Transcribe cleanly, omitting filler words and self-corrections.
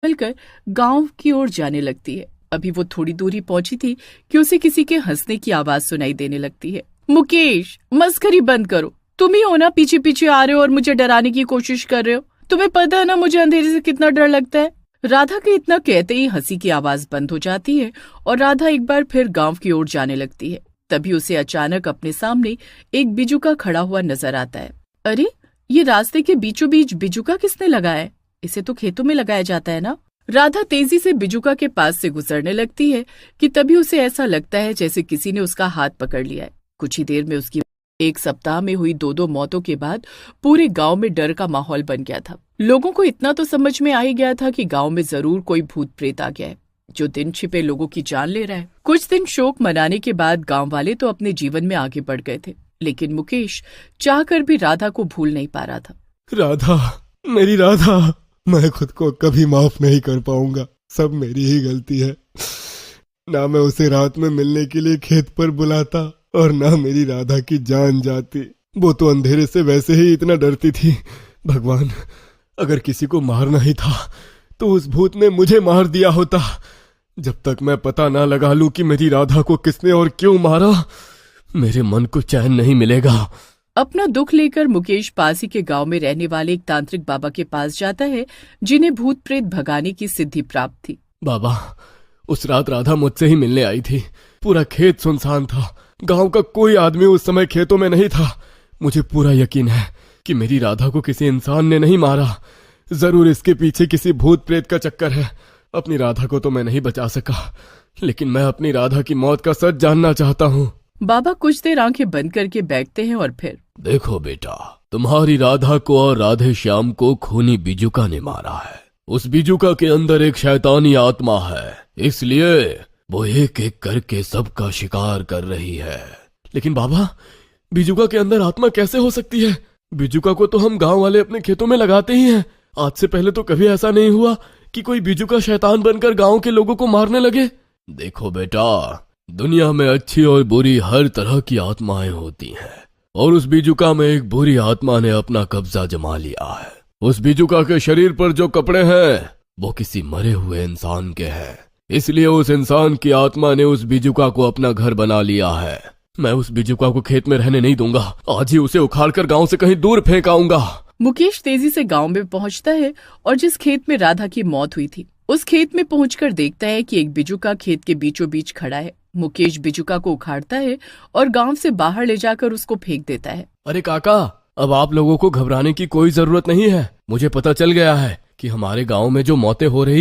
चलकर गांव की ओर जाने लगती है। अभी वो थोड़ी दूरी पहुंची थी कि उसे किसी के हंसने की आवाज सुनाई देने लगती है। मुकेश, मस्करी बंद करो। तुम ही हो ना पीछे पीछे आ रहे हो और मुझे डराने की कोशिश कर रहे हो। तुम्हें पता है ना मुझे अंधेरे से कितना डर लगता है। राधा के इतना कहते ही हंसी की आवाज बंद हो जाती है और राधा एक बार फिर गांव की ओर जाने लगती है। तभी उसे अचानक अपने सामने एक बिजुका खड़ा हुआ नजर आता है। अरे, ये रास्ते के बीचों बीच बिजुका किसने लगाया है? इसे तो खेतों में लगाया जाता है ना। राधा तेजी से बिजुका के पास से गुजरने लगती है कि तभी उसे ऐसा लगता है जैसे किसी ने उसका हाथ पकड़ लिया है। कुछ ही देर में उसकी एक सप्ताह में हुई दो मौतों के बाद पूरे गांव में डर का माहौल बन गया था। लोगों को इतना तो समझ में आ ही गया था कि गांव में जरूर कोई भूत प्रेत आ गया है जो दिन छिपे लोगों की जान ले रहा है। कुछ दिन शोक मनाने के बाद गांव वाले तो अपने जीवन में आगे बढ़ गए थे, लेकिन मुकेश चाहकर भी राधा को भूल नहीं पा रहा था। राधा, मेरी राधा, मैं खुद को कभी माफ नहीं कर पाऊंगा। सब मेरी ही गलती है। ना मैं उसे रात में मिलने के लिए खेत पर बुलाता और ना मेरी राधा की जान जाती। वो तो अंधेरे से वैसे ही इतना डरती थी। भगवान, अगर किसी को मारना ही था तो उस भूत ने मुझे मार दिया होता। जब तक मैं पता ना लगा लूं कि मेरी राधा को किसने और क्यों मारा, मेरे मन को चैन नहीं मिलेगा। अपना दुख लेकर मुकेश पास ही के गांव में रहने वाले एक तांत्रिक बाबा के पास जाता है जिन्हें भूत प्रेत भगाने की सिद्धि प्राप्त थी। बाबा, उस रात राधा मुझसे ही मिलने आई थी। पूरा खेत सुनसान था। गांव का कोई आदमी उस समय खेतों में नहीं था। मुझे पूरा यकीन है कि मेरी राधा को किसी इंसान ने नहीं मारा। जरूर इसके पीछे किसी भूत प्रेत का चक्कर है। अपनी राधा को तो मैं नहीं बचा सका, लेकिन मैं अपनी राधा की मौत का सच जानना चाहता हूँ। बाबा कुछ देर आंखें बंद करके बैठते हैं और फिर, देखो बेटा, तुम्हारी राधा को और राधे श्याम को खूनी बिजुका ने मारा है। उस बिजुका के अंदर एक शैतानी आत्मा है, इसलिए वो एक एक करके सबका शिकार कर रही है। लेकिन बाबा, बिजुका के अंदर आत्मा कैसे हो सकती है? बिजुका को तो हम गांव वाले अपने खेतों में लगाते ही हैं। आज से पहले तो कभी ऐसा नहीं हुआ कि कोई बिजुका शैतान बनकर गांव के लोगों को मारने लगे। देखो बेटा, दुनिया में अच्छी और बुरी हर तरह की आत्माएं होती हैं, और उस बिजुका में एक बुरी आत्मा ने अपना कब्जा जमा लिया है। उस बिजुका के शरीर पर जो कपड़े हैं वो किसी मरे हुए इंसान के हैं, इसलिए उस इंसान की आत्मा ने उस बिजुका को अपना घर बना लिया है। मैं उस बिजुका को खेत में रहने नहीं दूंगा। आज ही उसे उखाड़कर गांव से कहीं दूर फेंक आऊंगा। मुकेश तेजी से गांव में पहुंचता है और जिस खेत में राधा की मौत हुई थी उस खेत में पहुंचकर देखता है कि एक बिजुका खेत के बीचों बीच खड़ा है। मुकेश बिजुका को उखाड़ता है और गांव से बाहर ले जाकर उसको फेंक देता है। अरे काका, अब आप लोगों को घबराने की कोई जरूरत नहीं है। मुझे पता चल गया है कि हमारे गांव में जो मौतें हो रही